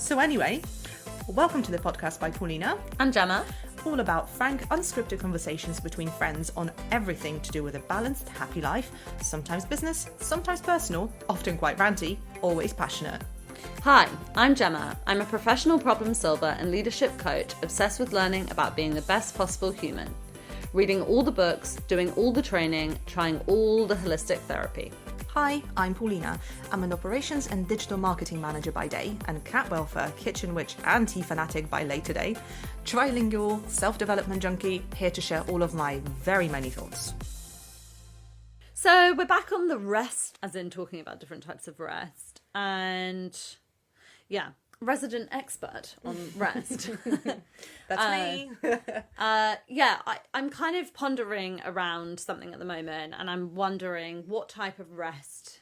So anyway, welcome to the podcast by Paulina and Gemma. All about frank, unscripted conversations between friends on everything to do with a balanced, happy life, sometimes business, sometimes personal, often quite ranty, always passionate. Hi, I'm Gemma. I'm a professional problem solver and leadership coach obsessed with learning about being the best possible human. Reading all the books, doing all the training, trying all the holistic therapy. Hi, I'm Paulina. I'm an operations and digital marketing manager by day and cat welfare, kitchen witch and tea fanatic by later day. Trilingual, self-development junkie, here to share all of my very many thoughts. So we're back on the rest, as in talking about different types of rest. And yeah, resident expert on rest. That's me. I'm kind of pondering around something at the moment, and I'm wondering what type of rest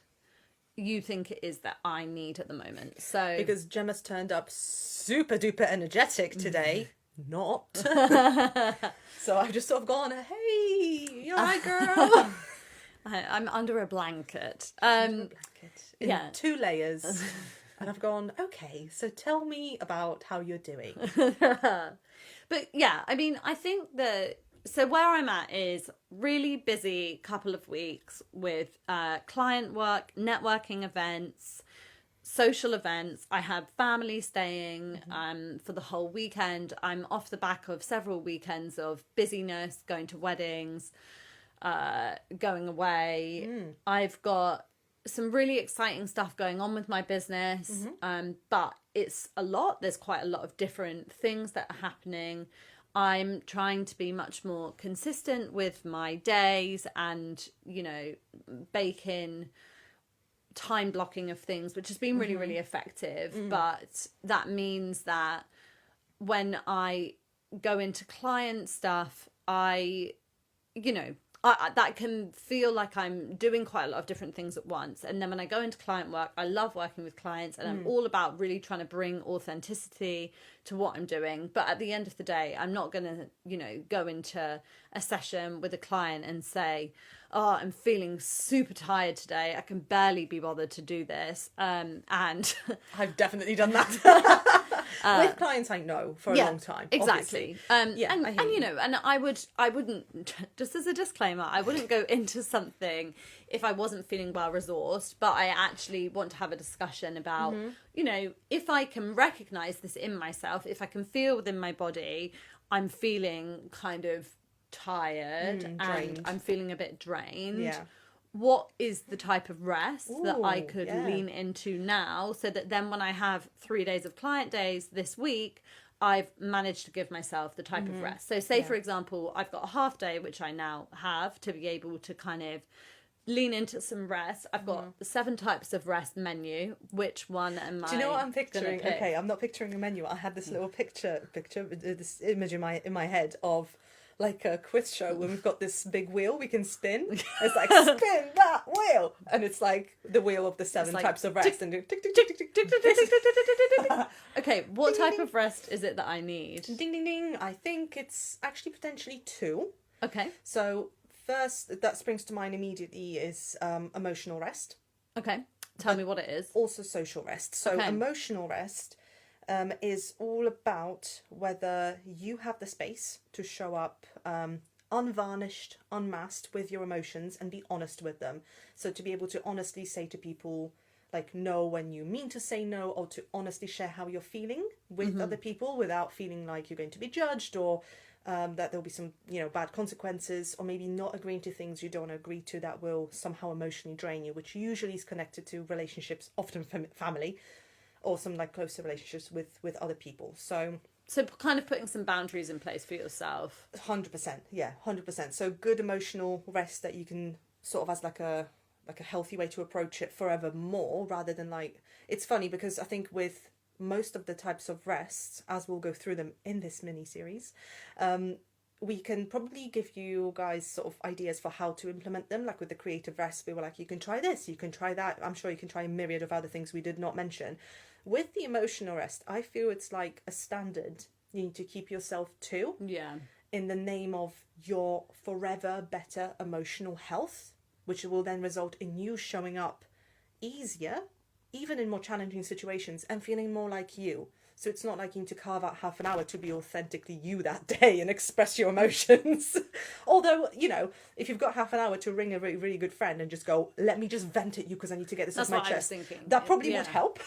you think it is that I need at the moment. So because Gemma's turned up super duper energetic today. Not. So I've just sort of gone, hey, you alright, girl? I'm under a blanket. In 2 layers. And I've gone, okay, so tell me about how you're doing. But yeah, I mean, I think that, so where I'm at is really busy couple of weeks with client work, networking events, social events. I have family staying for the whole weekend. I'm off the back of several weekends of busyness, going to weddings, going away. I've got some really exciting stuff going on with my business, but it's a lot. There's quite a lot of different things that are happening. I'm trying to be much more consistent with my days and, you know, bake in time blocking of things, which has been really, really effective. But that means that when I go into client stuff, that can feel like I'm doing quite a lot of different things at once. And then when I go into client work, I love working with clients and I'm all about really trying to bring authenticity to what I'm doing. But at the end of the day, I'm not going to, go into a session with a client and say, oh, I'm feeling super tired today. I can barely be bothered to do this. And I've definitely done that. With clients I know for a long time. Exactly. And I wouldn't, just as a disclaimer, I wouldn't go into something if I wasn't feeling well resourced, but I actually want to have a discussion about, if I can recognize this in myself, if I can feel within my body, I'm feeling kind of tired and I'm feeling a bit drained. Yeah. What is the type of rest that I could lean into now so that then when I have 3 days of client days this week, I've managed to give myself the type of rest. So say, for example, I've got a half day, which I now have to be able to kind of lean into some rest. I've got 7 types of rest menu. Which one am I? Do you know what I'm picturing? Okay, I'm not picturing a menu. I had this little picture, this image in my head of like a quiz show when we've got this big wheel we can spin. It's like, spin that wheel! And it's like the wheel of the 7 types of rest. Okay, what type of rest is it that I need? Ding, ding, ding. I think it's actually potentially 2. Okay. So first, that springs to mind immediately is emotional rest. Okay. Tell me what it is. Also social rest. So emotional rest is all about whether you have the space to show up unvarnished, unmasked with your emotions and be honest with them. So to be able to honestly say to people, like, no when you mean to say no, or to honestly share how you're feeling with other people without feeling like you're going to be judged or that there'll be some, bad consequences, or maybe not agreeing to things you don't want to agree to that will somehow emotionally drain you, which usually is connected to relationships, often family, or some like closer relationships with other people. So kind of putting some boundaries in place for yourself. 100%, yeah, 100%. So good emotional rest that you can sort of as like a healthy way to approach it forevermore, rather than like, it's funny because I think with most of the types of rests, as we'll go through them in this mini series, we can probably give you guys sort of ideas for how to implement them. Like with the creative rest, we were like, you can try this, you can try that. I'm sure you can try a myriad of other things we did not mention. With the emotional rest, I feel it's like a standard you need to keep yourself to. Yeah. In the name of your forever better emotional health, which will then result in you showing up easier, even in more challenging situations, and feeling more like you. So it's not like you need to carve out half an hour to be authentically you that day and express your emotions. Although, you know, if you've got half an hour to ring a really, really good friend and just go, let me just vent at you because I need to get this off my chest. That's what I was thinking. That probably would help.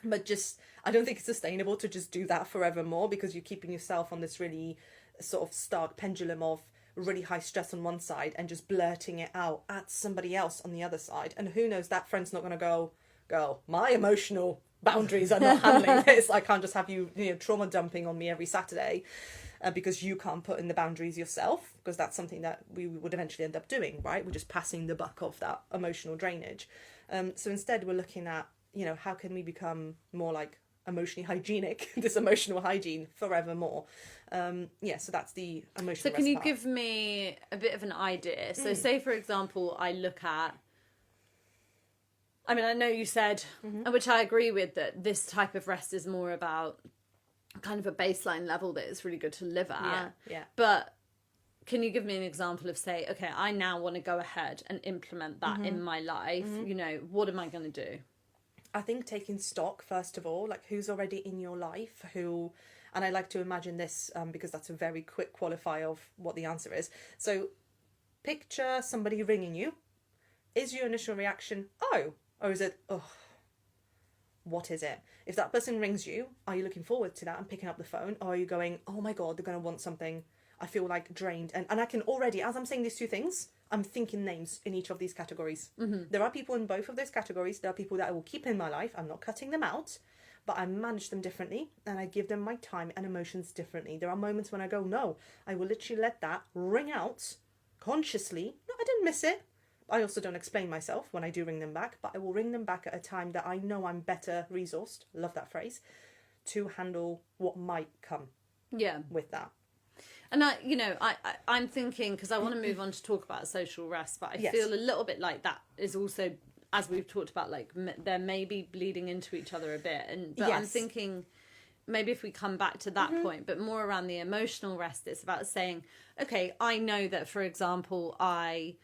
But just, I don't think it's sustainable to just do that forevermore, because you're keeping yourself on this really sort of stark pendulum of really high stress on one side and just blurting it out at somebody else on the other side. And who knows, that friend's not going to go, girl, my emotional boundaries are not handling this. I can't just have you, you know, trauma dumping on me every Saturday because you can't put in the boundaries yourself, because that's something that we would eventually end up doing, right? We're just passing the buck of that emotional drainage. So instead we're looking at, you know, how can we become more like emotionally hygienic, this emotional hygiene forevermore. So that's the emotional. So can you give me a bit of an idea? So say, for example, I look at, I mean, I know you said, which I agree with, that this type of rest is more about kind of a baseline level that it's really good to live at. Yeah. But can you give me an example of, say, okay, I now want to go ahead and implement that in my life. You know, what am I going to do? I think taking stock, first of all, like who's already in your life, who, and I like to imagine this because that's a very quick qualifier of what the answer is. So picture somebody ringing you. Is your initial reaction, oh, or is it, oh, what is it? If that person rings you, are you looking forward to that and picking up the phone? Or are you going, oh my God, they're going to want something. I feel like drained. And I can already, as I'm saying these two things, I'm thinking names in each of these categories. There are people in both of those categories. There are people that I will keep in my life. I'm not cutting them out, but I manage them differently and I give them my time and emotions differently. There are moments when I go, no, I will literally let that ring out consciously. No, I didn't miss it. I also don't explain myself when I do ring them back, but I will ring them back at a time that I know I'm better resourced, love that phrase, to handle what might come with that. And I'm thinking, because I want to move on to talk about social rest, but I feel a little bit like that is also, as we've talked about, like they're maybe bleeding into each other a bit. But I'm thinking maybe if we come back to that point, but more around the emotional rest, it's about saying, okay, I know that, for example, I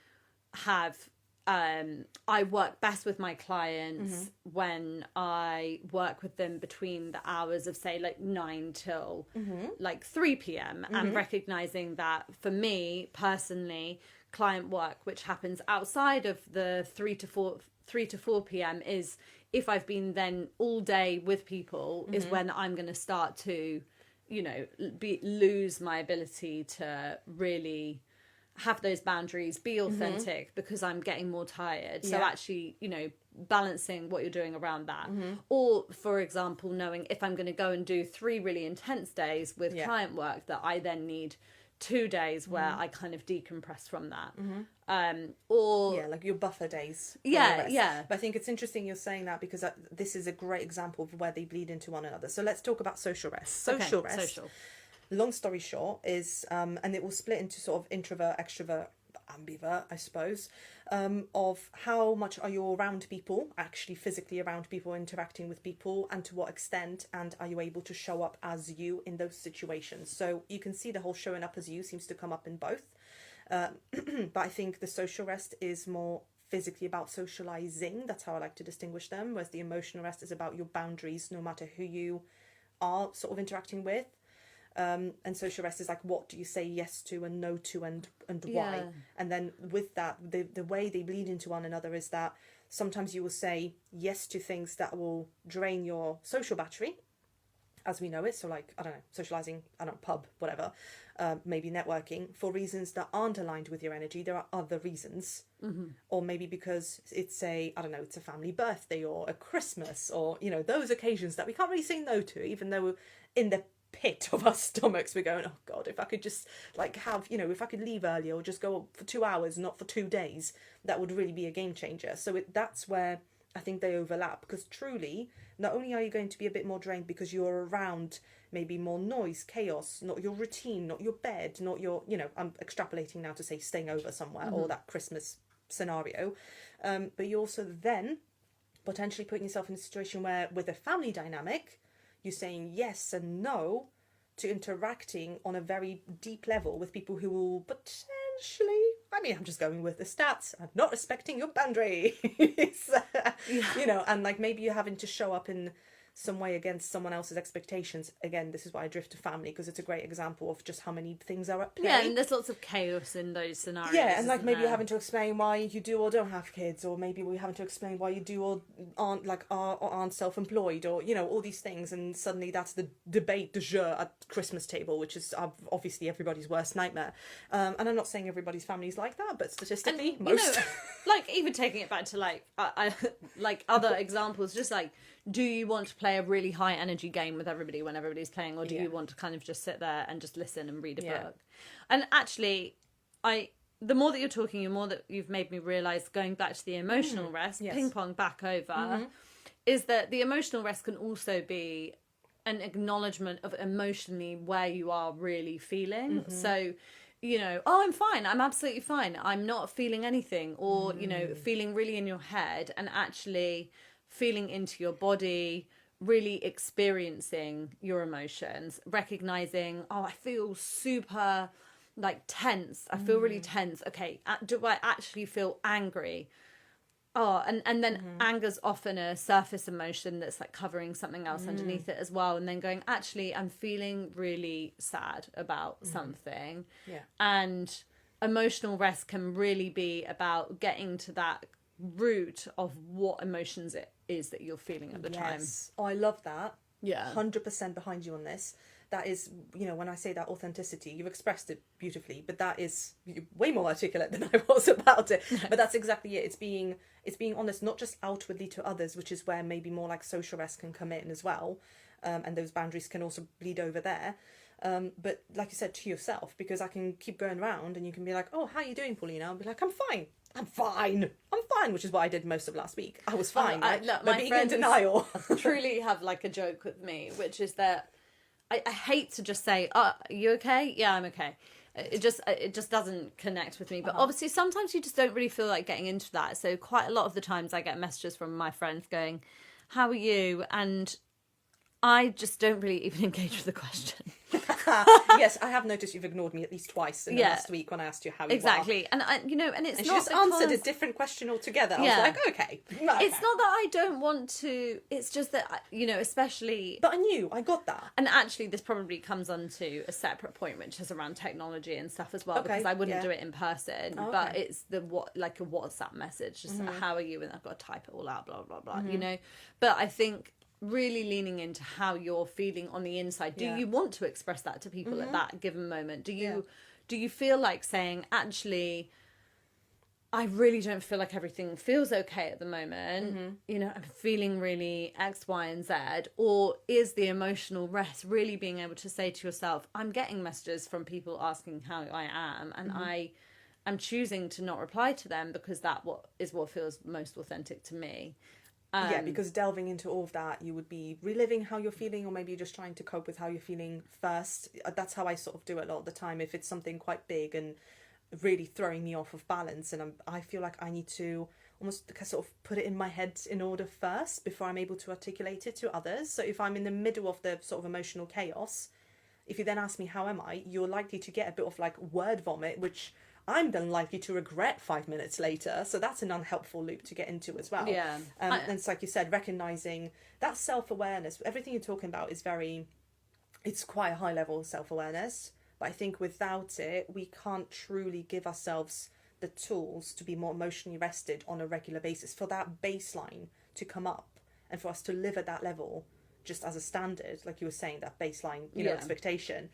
work best with my clients when I work with them between the hours of, say, like 9 till like 3 p.m. And recognizing that for me personally, client work, which happens outside of the 3 to 4 p.m. is, if I've been then all day with people, is when I'm going to start to, you know, lose my ability to really have those boundaries, be authentic, because I'm getting more tired. So actually, you know, balancing what you're doing around that. Or, for example, knowing if I'm going to go and do 3 really intense days with client work, that I then need 2 days where I kind of decompress from that. Or like your buffer days. Yeah. But I think it's interesting you're saying that, because this is a great example of where they bleed into one another. So let's talk about social rest. Social rest. Long story short is, and it will split into sort of introvert, extrovert, ambivert, I suppose, of how much are you around people, actually physically around people, interacting with people, and to what extent, and are you able to show up as you in those situations. So you can see the whole showing up as you seems to come up in both. But I think the social rest is more physically about socializing. That's how I like to distinguish them, whereas the emotional rest is about your boundaries, no matter who you are sort of interacting with. And social rest is like, what do you say yes to and no to, and why? And then with that, the way they bleed into one another is that sometimes you will say yes to things that will drain your social battery, as we know it. So like, I don't know, socializing, I don't know, pub, whatever, maybe networking, for reasons that aren't aligned with your energy. There are other reasons, or maybe because it's it's a family birthday or a Christmas, or, you know, those occasions that we can't really say no to, even though we're in the pit of our stomachs, we're going, oh God, if I could just like have, you know, if I could leave early or just go for 2 hours, not for 2 days, that would really be a game changer. So that's where I think they overlap, because truly, not only are you going to be a bit more drained because you're around maybe more noise, chaos, not your routine, not your bed, not your, you know, I'm extrapolating now to say staying over somewhere or that Christmas scenario, but you also then potentially putting yourself in a situation where, with a family dynamic, you're saying yes and no to interacting on a very deep level with people who will potentially, I mean, I'm just going with the stats. I'm not respecting your boundaries. You know, and like maybe you're having to show up in some way against someone else's expectations. Again, this is why I drift to family, because it's a great example of just how many things are at play. Yeah, and there's lots of chaos in those scenarios. Yeah, and like maybe you're having to explain why you do or don't have kids, or maybe we're having to explain why you do or aren't self-employed, or you know, all these things, and suddenly that's the debate du jour at Christmas table, which is obviously everybody's worst nightmare. And I'm not saying everybody's family's like that, but statistically, and, most. You know, like even taking it back to like like other examples, just like, do you want to play a really high energy game with everybody when everybody's playing, or do you want to kind of just sit there and just listen and read a book? And actually, the more that you're talking, the more that you've made me realise, going back to the emotional rest, ping pong back over, is that the emotional rest can also be an acknowledgement of emotionally where you are really feeling. So, you know, oh, I'm fine, I'm absolutely fine, I'm not feeling anything, or, you know, feeling really in your head and actually feeling into your body, really experiencing your emotions, recognizing, oh, I feel super like tense, I feel really tense. Okay, do I actually feel angry? Oh, and then anger's often a surface emotion that's like covering something else underneath it as well. And then going, actually, I'm feeling really sad about something. Yeah. And emotional rest can really be about getting to that root of what emotions it is that you're feeling at the time. Oh, I love that. Yeah. 100% behind you on this. That is, you know, when I say that authenticity, you've expressed it beautifully, but that is way more articulate than I was about it. But that's exactly it. It's being honest, not just outwardly to others, which is where maybe more like social rest can come in as well. And those boundaries can also bleed over there. But like you said, to yourself, because I can keep going around and you can be like, oh, how are you doing, Paulina? I'll be like, I'm fine, which is what I did most of last week. I was fine, right? Look, but being in denial. truly have like a joke with me, which is that I hate to just say, oh, are you okay? Yeah, I'm okay. It just doesn't connect with me. But obviously sometimes you just don't really feel like getting into that. So quite a lot of the times I get messages from my friends going, how are you? And I just don't really even engage with the question. Yes, I have noticed you've ignored me at least twice in the last week when I asked you how you are. Exactly. And you know, and it's and not she just answered a different question altogether. I was like, okay. It's not that I don't want to, it's just that, you know, especially... But I got that. And actually this probably comes onto a separate point, which is around technology and stuff as well, because I wouldn't do it in person, but it's like a WhatsApp message, just how are you? And I've got to type it all out, blah, blah, blah, you know? But I think really leaning into how you're feeling on the inside. Do you want to express that to people at that given moment? Do you feel like saying, actually, I really don't feel like everything feels okay at the moment. You know, I'm feeling really X, Y, and Z. Or is the emotional rest really being able to say to yourself, I'm getting messages from people asking how I am, and I'm choosing to not reply to them because that is what feels most authentic to me. Because delving into all of that, you would be reliving how you're feeling, or maybe you're just trying to cope with how you're feeling first. That's how I sort of do it a lot of the time. If it's something quite big and really throwing me off of balance, and I feel like I need to almost sort of put it in my head in order first before I'm able to articulate it to others. So if I'm in the middle of the sort of emotional chaos, if you then ask me how am I, you're likely to get a bit of like word vomit, which I'm then likely to regret 5 minutes later. So that's an unhelpful loop to get into as well. Yeah. And it's like you said, recognising that self-awareness. Everything you're talking about is it's quite a high level of self-awareness. But I think without it, we can't truly give ourselves the tools to be more emotionally rested on a regular basis, for that baseline to come up and for us to live at that level just as a standard, like you were saying, that baseline, expectation.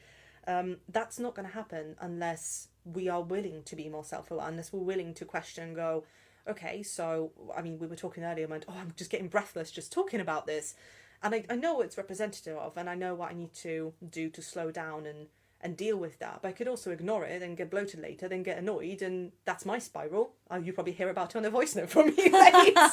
That's not going to happen unless we are willing to be more self-aware, unless we're willing to question and go, okay, so, I mean, we were talking earlier, and I'm just getting breathless just talking about this. And I know what it's representative of, and I know what I need to do to slow down and deal with that. But I could also ignore it and get bloated later, then get annoyed, and that's my spiral. You probably hear about it on a voice note from me later.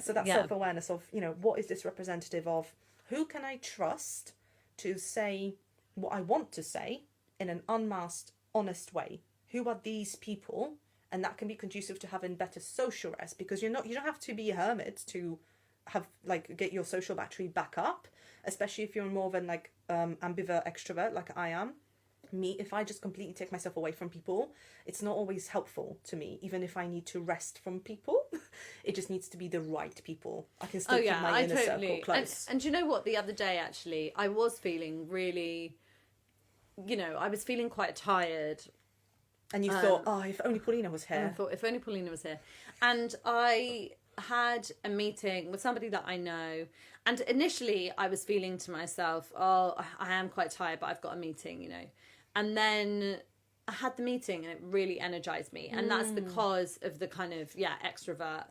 So that self-awareness of, what is this representative of? Who can I trust to say what I want to say in an unmasked, honest way? Who are these people? And that can be conducive to having better social rest, because you don't have to be a hermit to have get your social battery back up, especially if you're more of an ambivert extrovert like I am. me, if I just completely take myself away from people, it's not always helpful to me. Even if I need to rest from people, it just needs to be the right people. I can still keep my inner circle close. And you know what? The other day, actually, I was feeling really, I was feeling quite tired. And you thought, if only Paulina was here. And I thought, if only Paulina was here. And I had a meeting with somebody that I know. And initially, I was feeling to myself, I am quite tired, but I've got a meeting, And then I had the meeting and it really energized me. And that's because of the kind of, extrovert,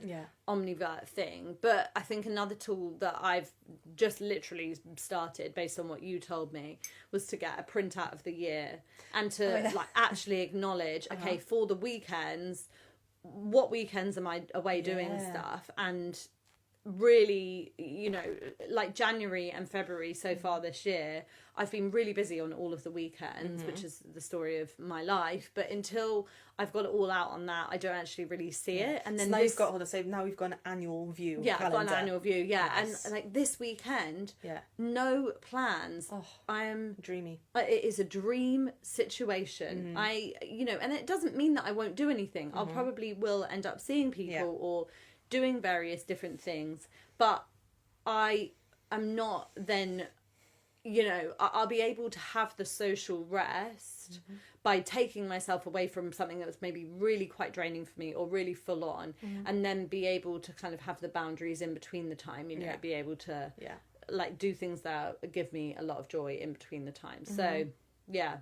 omnivert thing. But I think another tool that I've just literally started based on what you told me was to get a printout of the year and to actually acknowledge, okay, for the weekends, what weekends am I away doing stuff? And really, like January and February so far this year, I've been really busy on all of the weekends, which is the story of my life. But until I've got it all out on that, I don't actually really see it. And then so now you've got, now we've got an annual view. Yeah, I've got an annual view. Yeah, yes. And like this weekend, no plans. Oh, I am dreamy. It is a dream situation. And it doesn't mean that I won't do anything. I'll probably will end up seeing people or doing various different things, but I am not then, I'll be able to have the social rest by taking myself away from something that was maybe really quite draining for me or really full on, and then be able to kind of have the boundaries in between the time, be able to like do things that give me a lot of joy in between the time. So, yeah,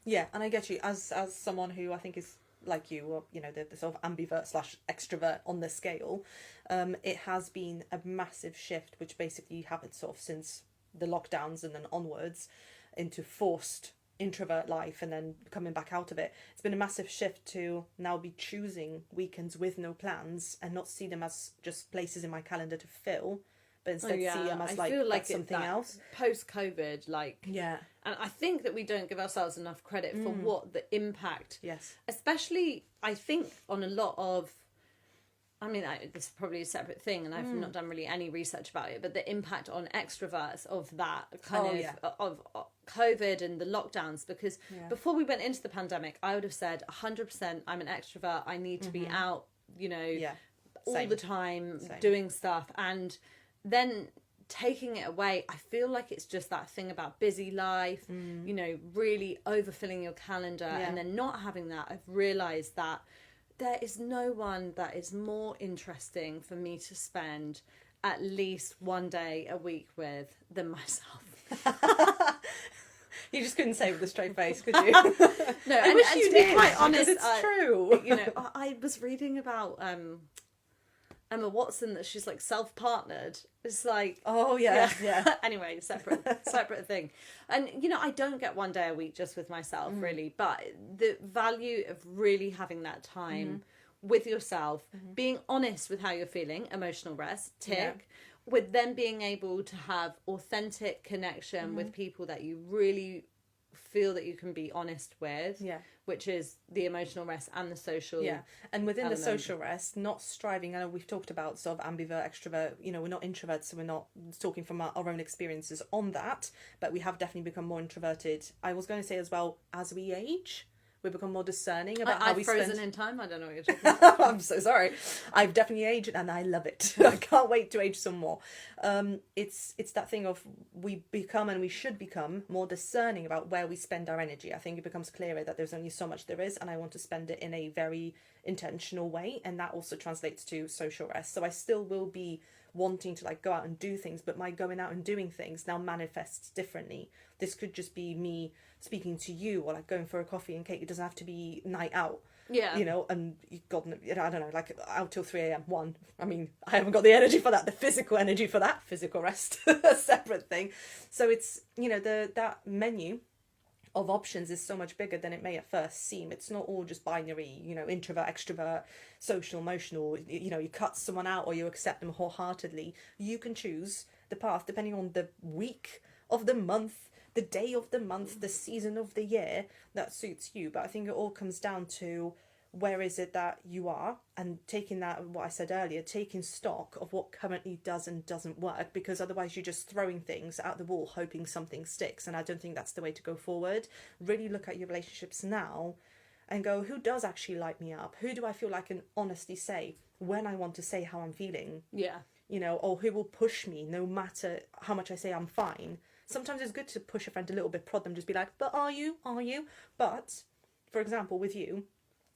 and I get you as someone who I think is like you, or the sort of ambivert / extrovert on the scale. It has been a massive shift, which basically happened sort of since the lockdowns and then onwards into forced introvert life and then coming back out of it. It's been a massive shift to now be choosing weekends with no plans and not see them as just places in my calendar to fill, but instead see them as like something else. Post-COVID, and I think that we don't give ourselves enough credit for what the impact, especially I think on a lot of, this is probably a separate thing and I've not done really any research about it, but the impact on extroverts of that kind of COVID and the lockdowns, because before we went into the pandemic, I would have said 100% I'm an extrovert. I need to be out, all the time doing stuff. And then taking it away, I feel like it's just that thing about busy life, really overfilling your calendar and then not having that. I've realised that there is no one that is more interesting for me to spend at least one day a week with than myself. You just couldn't say it with a straight face, could you? No, and to be quite honest, it's true. I was reading about Emma Watson that she's like self-partnered. It's like, anyway, separate thing. And I don't get one day a week just with myself really, but the value of really having that time with yourself, being honest with how you're feeling, emotional rest, tick, with then being able to have authentic connection with people that you really feel that you can be honest with, which is the emotional rest and the social and within element. The social rest, not striving. I know we've talked about sort of ambivert, extrovert, we're not introverts, so we're not talking from our own experiences on that, but we have definitely become more introverted. I was going to say as well, as we age, we become more discerning about how we spend. I've frozen in time. I don't know what you're talking about. I'm so sorry. I've definitely aged and I love it. I can't wait to age some more. It's that thing of we become and we should become more discerning about where we spend our energy. I think it becomes clearer that there's only so much there is and I want to spend it in a very intentional way, and that also translates to social rest. So I still will be wanting to go out and do things, but my going out and doing things now manifests differently. This could just be me speaking to you or going for a coffee and cake. It doesn't have to be night out. And God, I don't know, out till 3 a.m. 1. I haven't got the energy for that, the physical energy for that. Physical rest, a separate thing. So it's, that menu of options is so much bigger than it may at first seem. It's not all just binary, introvert, extrovert, social, emotional. You cut someone out or you accept them wholeheartedly. You can choose the path depending on the week of the month, the day of the month, the season of the year that suits you. But I think it all comes down to where is it that you are, and taking that, what I said earlier, taking stock of what currently does and doesn't work, because otherwise you're just throwing things out the wall hoping something sticks, and I don't think that's the way to go forward. Really look at your relationships now and go, who does actually light me up? Who do I feel like I can honestly say when I want to say how I'm feeling? Yeah. You know, or who will push me no matter how much I say I'm fine. Sometimes it's good to push a friend a little bit, prod them, just be like, but are you? Are you? But, for example, with you,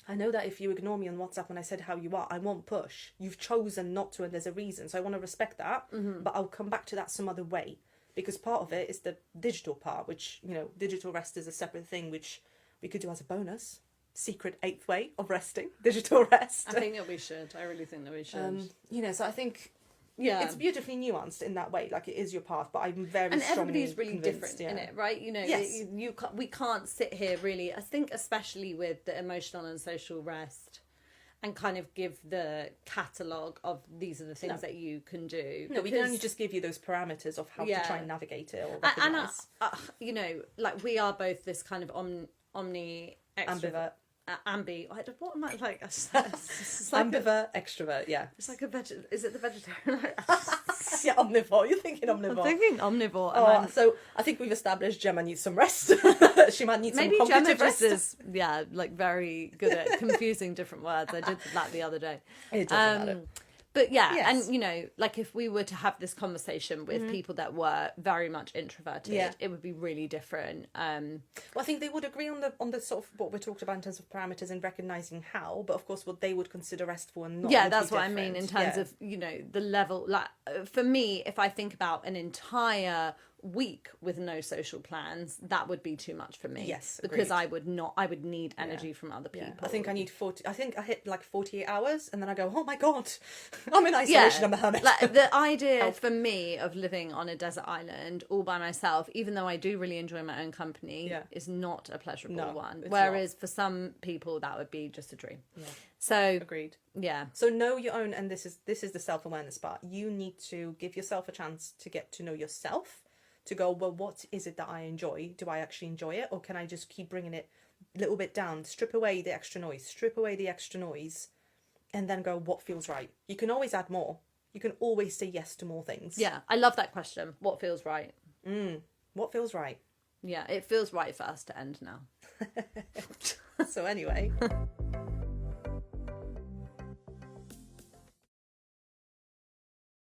I know that if you ignore me on WhatsApp when I said how you are, I won't push. You've chosen not to, and there's a reason. So I want to respect that, but I'll come back to that some other way. Because part of it is the digital part, which, you know, digital rest is a separate thing, which we could do as a bonus. Secret 8th way of resting, digital rest. I think that we should. I really think that we should. You know, so I think... Yeah, it's beautifully nuanced in that way. Like, it is your path, but I'm very and strongly everybody's really different in it, right? You know, Yes. we can't sit here really. I think especially with the emotional and social rest, and kind of give the catalogue of these are the things that you can do. No, we can only just give you those parameters of how to try and navigate it or recognise. And you know, like, we are both this kind of omni Ambivert. What am I like? Ambivert, extrovert, yeah. It's like is it the vegetarian? Yeah, omnivore. You're thinking omnivore. I'm thinking omnivore. Oh, so I think we've established Gemma needs some rest. She might need some cognitive rest. Gemma just is, like, very good at confusing different words. I did that the other day. It doesn't matter. But yeah, and, you know, like, if we were to have this conversation with people that were very much introverted, it would be really different. Well, I think they would agree on the sort of what we talked about in terms of parameters and recognising how, but of course what they would consider restful and not. Yeah, that's what I mean in terms of, you know, the level. Like, for me, if I think about an entire week with no social plans, that would be too much for me. Yes, because I would need energy from other people. I think I hit like 48 hours and then I go, oh my god, I'm in isolation. I'm a hermit. Like, the idea for me of living on a desert island all by myself, even though I do really enjoy my own company, is not a pleasurable one. Whereas for some people that would be just a dream. Yeah. So agreed. Yeah. So know your own, and this is the self-awareness part. You need to give yourself a chance to get to know yourself, to go, well, what is it that I enjoy? Do I actually enjoy it? Or can I just keep bringing it a little bit down? Strip away the extra noise, and then go, what feels right? You can always add more. You can always say yes to more things. Yeah, I love that question. What feels right? What feels right? Yeah, it feels right for us to end now. So anyway...